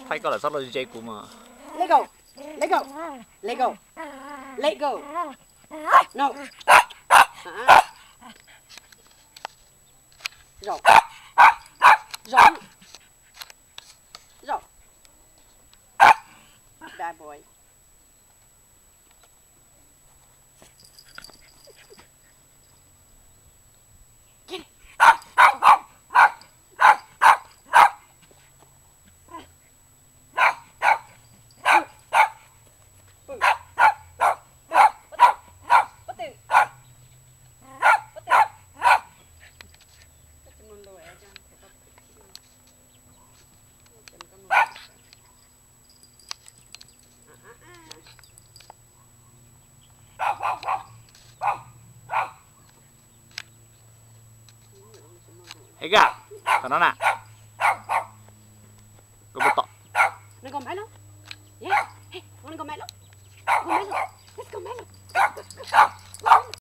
Thấy có là sót lôi dây của mà. Let go. Let go. Let go. Let go. No. Rồi. Rồi. Rồi. Bad boy. Get it. Thấy kìa, còn nó nè.